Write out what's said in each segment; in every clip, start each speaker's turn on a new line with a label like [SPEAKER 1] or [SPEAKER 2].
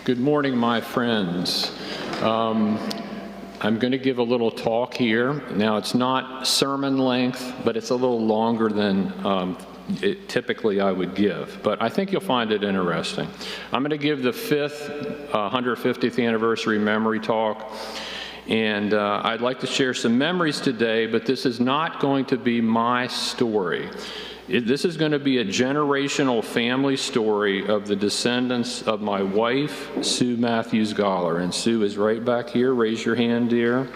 [SPEAKER 1] Good morning, my friends. I'm going to give a little talk here. Now, it's not sermon length, but it's a little longer than typically I would give. But I think you'll find it interesting. I'm going to give the 150th anniversary memory talk. And I'd like to share some memories today, but this is not going to be my story. This is going to be a generational family story of the descendants of my wife, Sue Matthews Goller. And Sue is right back here. Raise your hand, dear.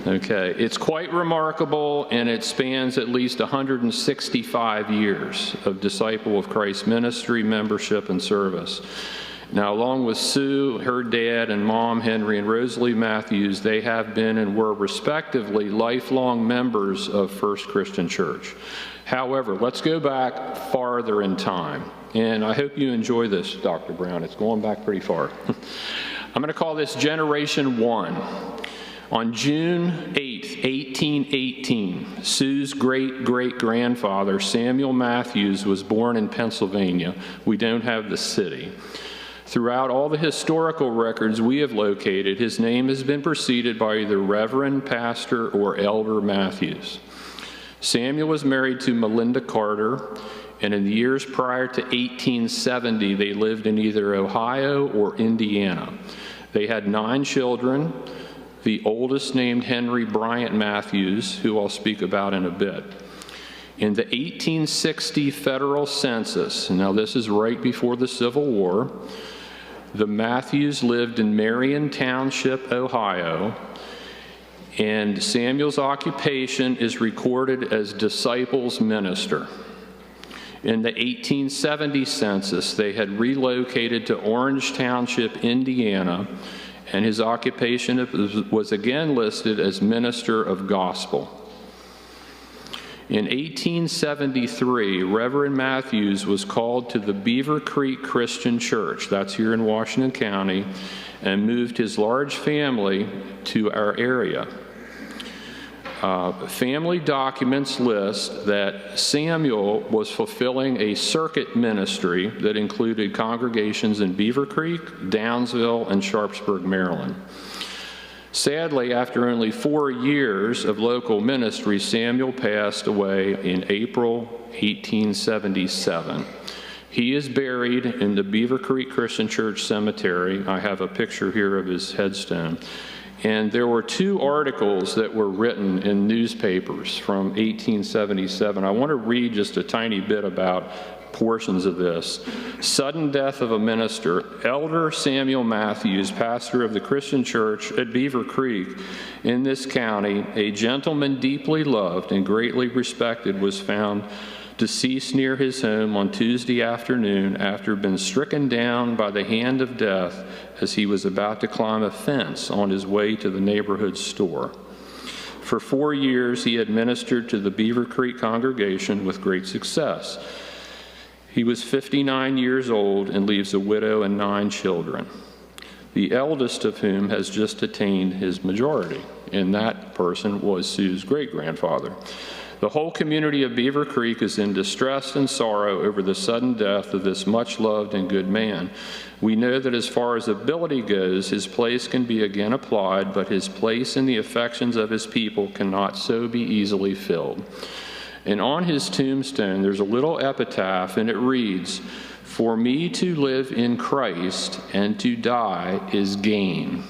[SPEAKER 1] Okay. It's quite remarkable, and it spans at least 165 years of Disciple of Christ ministry, membership, and service. Now, along with Sue, her dad, and mom, Henry and Rosalie Matthews, they have been and were respectively lifelong members of First Christian Church. However, let's go back farther in time. And I hope you enjoy this, Dr. Brown. It's going back pretty far. I'm going to call this Generation 1. On June 8, 1818, Sue's great-great-grandfather, Samuel Matthews, was born in Pennsylvania. We don't have the city. Throughout all the historical records we have located, his name has been preceded by either Reverend, Pastor, or Elder Matthews. Samuel was married to Melinda Carter, and in the years prior to 1870, they lived in either Ohio or Indiana. They had 9 children, the oldest named Henry Bryant Matthews, who I'll speak about in a bit. In the 1860 federal census, now this is right before the Civil War, the Matthews lived in Marion Township, Ohio, and Samuel's occupation is recorded as disciples minister. In the 1870 census, they had relocated to Orange Township, Indiana, and his occupation was again listed as minister of gospel. In 1873, Reverend Matthews was called to the Beaver Creek Christian Church, that's here in Washington County, and moved his large family to our area. Family documents list that Samuel was fulfilling a circuit ministry that included congregations in Beaver Creek, Downsville, and Sharpsburg, Maryland. Sadly, after only 4 years of local ministry, Samuel passed away in April 1877. He is buried in the Beaver Creek Christian Church Cemetery. I have a picture here of his headstone. And there were 2 articles that were written in newspapers from 1877. I want to read just a tiny bit about portions of this. Sudden death of a minister. Elder Samuel Matthews, pastor of the Christian Church at Beaver Creek in this county, a gentleman deeply loved and greatly respected, was found deceased near his home on Tuesday afternoon after being stricken down by the hand of death as he was about to climb a fence on his way to the neighborhood store. For 4 years, he had ministered to the Beaver Creek congregation with great success. He was 59 years old and leaves a widow and 9 children, the eldest of whom has just attained his majority, and that person was Sue's great-grandfather. The whole community of Beaver Creek is in distress and sorrow over the sudden death of this much-loved and good man. We know that as far as ability goes, his place can be again applied, but his place in the affections of his people cannot so be easily filled. And on his tombstone, there's a little epitaph, and it reads, "For me to live in Christ and to die is gain."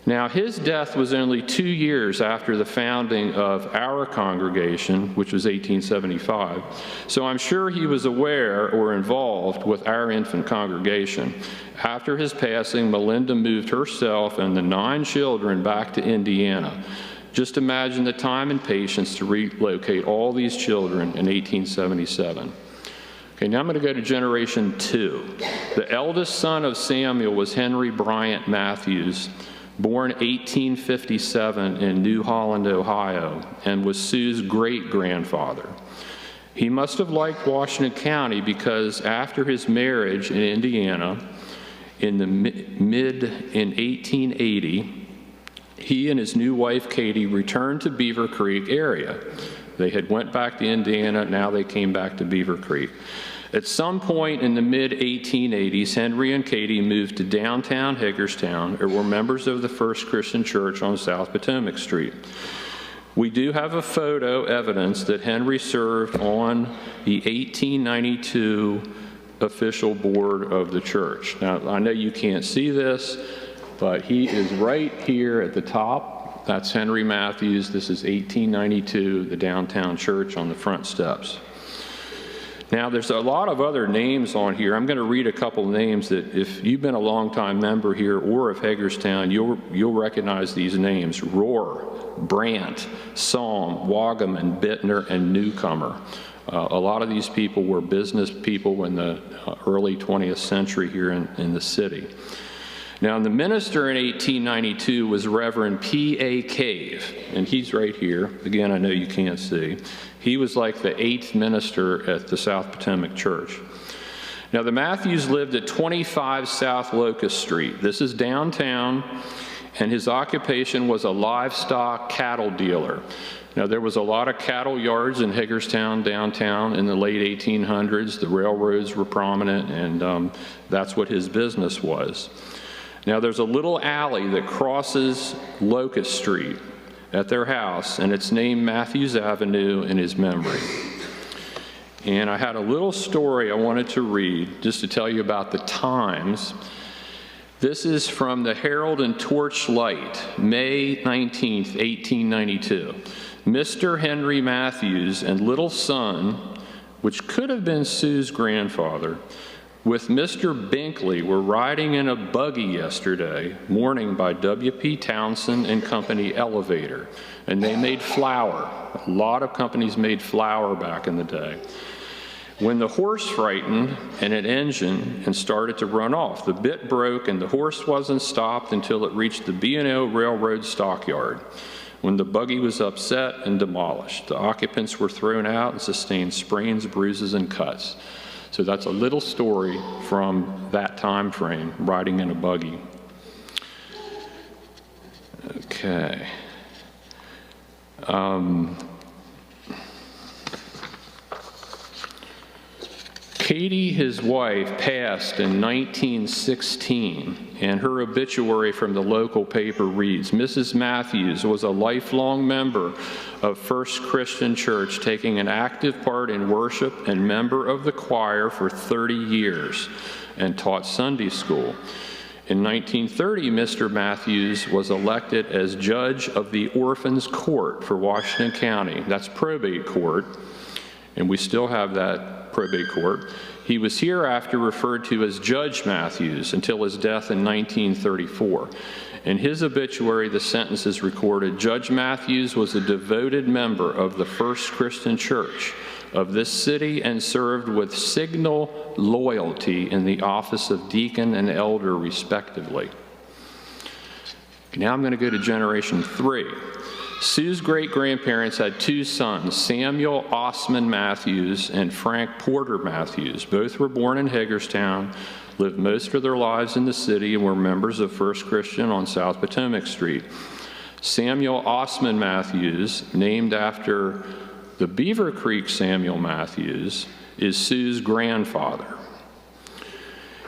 [SPEAKER 1] Now, his death was only 2 years after the founding of our congregation, which was 1875, so I'm sure he was aware or involved with our infant congregation. After his passing, Melinda moved herself and the 9 children back to Indiana. Just imagine the time and patience to relocate all these children in 1877. Okay, now I'm going to go to Generation 2. The eldest son of Samuel was Henry Bryant Matthews, born 1857 in New Holland, Ohio, and was Sue's great-grandfather. He must have liked Washington County because after his marriage in Indiana in 1880, he and his new wife, Katie, returned to Beaver Creek area. They had went back to Indiana, now they came back to Beaver Creek. At some point in the mid-1880s, Henry and Katie moved to downtown Hagerstown and were members of the First Christian Church on South Potomac Street. We do have a photo evidence that Henry served on the 1892 official board of the church. Now, I know you can't see this, but he is right here at the top. That's Henry Matthews. This is 1892, the downtown church on the front steps. Now, there's a lot of other names on here. I'm going to read a couple names that if you've been a longtime member here or of Hagerstown, you'll recognize these names: Rohr, Brandt, Psalm, Wagaman, Bittner, and Newcomer. A lot of these people were business people in the early 20th century here in the city. Now, the minister in 1892 was Reverend P.A. Cave, and he's right here. Again, I know you can't see. He was like the 8th minister at the South Potomac Church. Now, the Matthews lived at 25 South Locust Street. This is downtown, and his occupation was a livestock cattle dealer. Now, there was a lot of cattle yards in Hagerstown downtown in the late 1800s. The railroads were prominent, and that's what his business was. Now, there's a little alley that crosses Locust Street at their house, and it's named Matthews Avenue in his memory. And I had a little story I wanted to read just to tell you about the times. This is from the Herald and Torchlight, May 19th, 1892. Mr. Henry Matthews and little son, which could have been Sue's grandfather, with Mr. Binkley were riding in a buggy yesterday morning by W.P. Townsend and Company elevator, and they made flour. A lot of companies made flour back in the day. When the horse frightened and an engine and started to run off, the bit broke and the horse wasn't stopped until it reached the B&O Railroad stockyard, when the buggy was upset and demolished. The occupants were thrown out and sustained sprains, bruises, and cuts. So that's a little story from that time frame, riding in a buggy. Okay. Katie, his wife, passed in 1916, and her obituary from the local paper reads, Mrs. Matthews was a lifelong member of First Christian Church, taking an active part in worship and member of the choir for 30 years, and taught Sunday school. In 1930, Mr. Matthews was elected as judge of the Orphans Court for Washington County. That's probate court, and we still have that probate court. He was hereafter referred to as Judge Matthews until his death in 1934. In his obituary, the sentence is recorded, Judge Matthews was a devoted member of the First Christian Church of this city and served with signal loyalty in the office of deacon and elder, respectively. Now I'm going to go to generation 3. Sue's great-grandparents had 2 sons, Samuel Osman Matthews and Frank Porter Matthews. Both were born in Hagerstown, lived most of their lives in the city, and were members of First Christian on South Potomac Street. Samuel Osman Matthews, named after the Beaver Creek Samuel Matthews, is Sue's grandfather.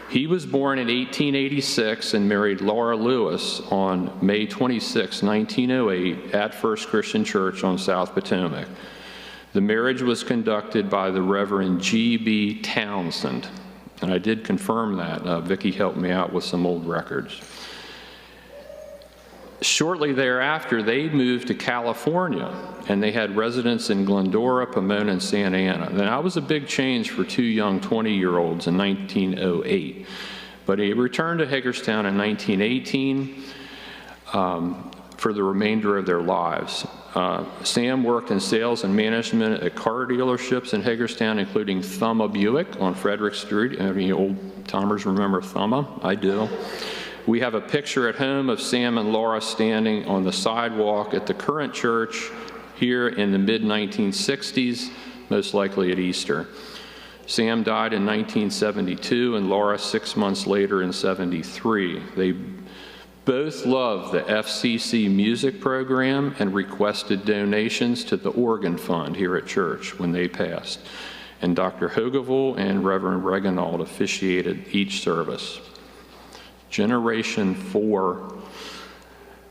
[SPEAKER 1] He was born in 1886 and married Laura Lewis on May 26, 1908, at First Christian Church on South Potomac. The marriage was conducted by the Reverend G.B. Townsend, and I did confirm that. Vicki helped me out with some old records. Shortly thereafter, they moved to California, and they had residence in Glendora, Pomona, and Santa Ana. And that was a big change for 2 young 20-year-olds in 1908. But he returned to Hagerstown in 1918 for the remainder of their lives. Sam worked in sales and management at car dealerships in Hagerstown, including Thumma Buick on Frederick Street. Any old-timers remember Thumma? I do. We have a picture at home of Sam and Laura standing on the sidewalk at the current church here in the mid-1960s, most likely at Easter. Sam died in 1972 and Laura 6 months later in 73. They both loved the FCC music program and requested donations to the organ fund here at church when they passed. and Dr. Hogevold and Reverend Reginald officiated each service. Generation 4.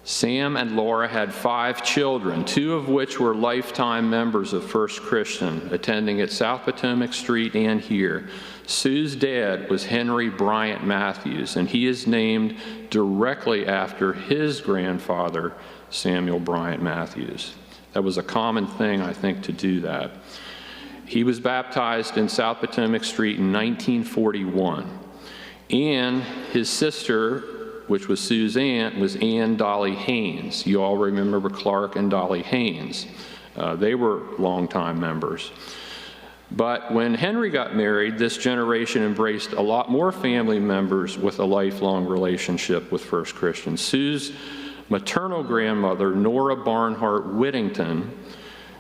[SPEAKER 1] Sam and Laura had 5 children, 2 of which were lifetime members of First Christian, attending at South Potomac Street and here. Sue's dad was Henry Bryant Matthews, and he is named directly after his grandfather, Samuel Bryant Matthews. That was a common thing, I think, to do that. He was baptized in South Potomac Street in 1941. And his sister, which was Sue's aunt, was Ann Dolly Haynes. You all remember Clark and Dolly Haynes. They were longtime members. But when Henry got married, this generation embraced a lot more family members with a lifelong relationship with First Christian. Sue's maternal grandmother, Nora Barnhart Whittington,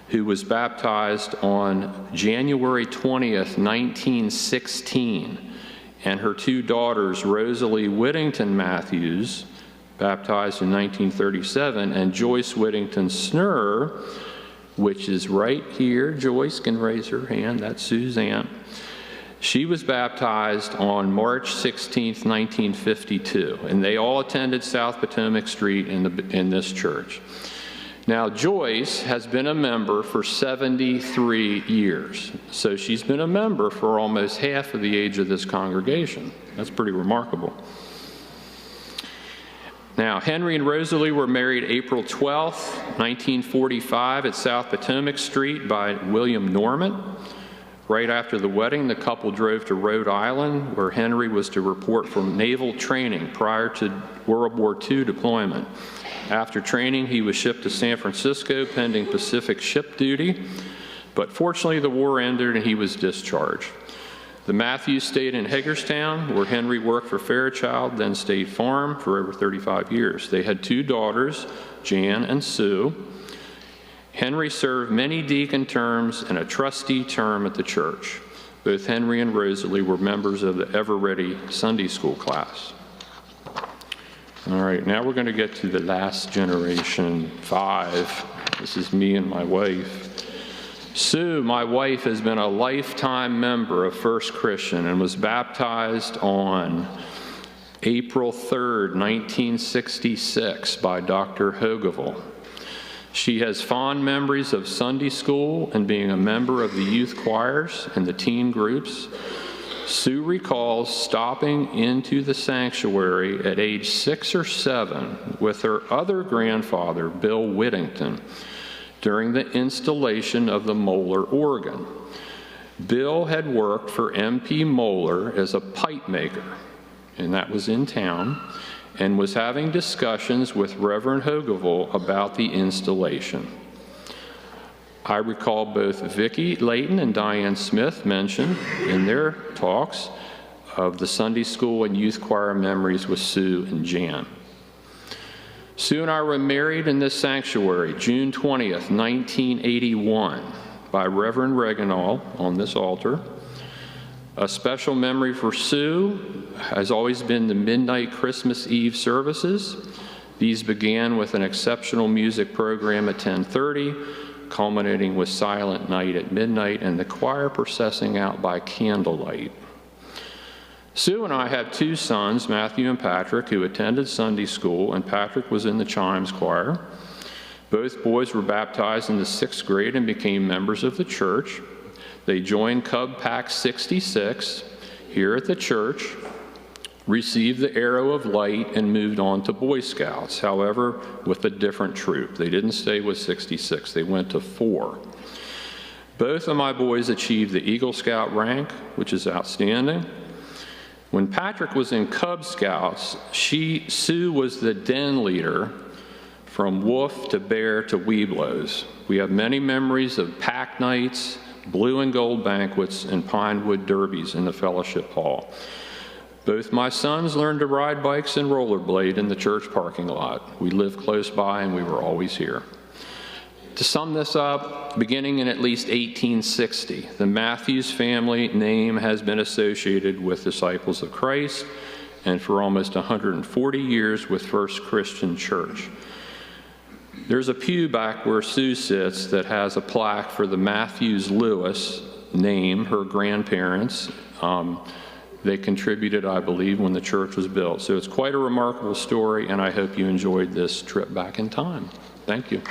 [SPEAKER 1] who was baptized on January 20th, 1916, and her 2 daughters, Rosalie Whittington Matthews, baptized in 1937, and Joyce Whittington Snurr, which is right here. Joyce can raise her hand. That's Sue's aunt. She was baptized on March 16th, 1952, and they all attended South Potomac Street in this church. Now, Joyce has been a member for 73 years, so she's been a member for almost half of the age of this congregation. That's pretty remarkable. Now, Henry and Rosalie were married April 12th, 1945 at South Potomac Street by William Norman. Right after the wedding, the couple drove to Rhode Island, where Henry was to report for naval training prior to World War II deployment. After training, he was shipped to San Francisco pending Pacific ship duty, but fortunately the war ended and he was discharged. The Matthews stayed in Hagerstown, where Henry worked for Fairchild, then State Farm, for over 35 years. They had 2 daughters, Jan and Sue. Henry served many deacon terms and a trustee term at the church. Both Henry and Rosalie were members of the Ever Ready Sunday School class. All right, now we're going to get to the last generation, 5. This is me and my wife. Sue, my wife, has been a lifetime member of First Christian and was baptized on April 3rd, 1966 by Dr. Hogevold. She has fond memories of Sunday school and being a member of the youth choirs and the teen groups. Sue recalls stopping into the sanctuary at age 6 or 7 with her other grandfather, Bill Whittington, during the installation of the Moeller organ. Bill had worked for MP Moeller as a pipe maker, and that was in town, and was having discussions with Reverend Hogevold about the installation. I recall both Vicki Layton and Diane Smith mentioned in their talks of the Sunday school and youth choir memories with Sue and Jan. Sue and I were married in this sanctuary, June 20th, 1981, by Reverend Reginald on this altar. A special memory for Sue has always been the midnight Christmas Eve services. These began with an exceptional music program at 10:30, culminating with Silent Night at midnight and the choir processing out by candlelight. Sue and I have 2 sons, Matthew and Patrick, who attended Sunday school, and Patrick was in the Chimes choir. Both boys were baptized in the 6th grade and became members of the church. They joined Cub Pack 66 here at the church, received the Arrow of Light, and moved on to Boy Scouts, however, with a different troop. They didn't stay with 66, they went to 4. Both of my boys achieved the Eagle Scout rank, which is outstanding. When Patrick was in Cub Scouts, Sue was the den leader from wolf to bear to Webelos. We have many memories of pack nights, blue and gold banquets, and pine wood derbies in the fellowship hall. Both my sons learned to ride bikes and rollerblade in the church parking lot. We lived close by and we were always here. To sum this up, beginning in at least 1860, the Matthews family name has been associated with Disciples of Christ, and for almost 140 years with First Christian Church. There's a pew back where Sue sits that has a plaque for the Matthews Lewis name her grandparents. They contributed, I believe, when the church was built. So it's quite a remarkable story, and I hope you enjoyed this trip back in time. Thank you.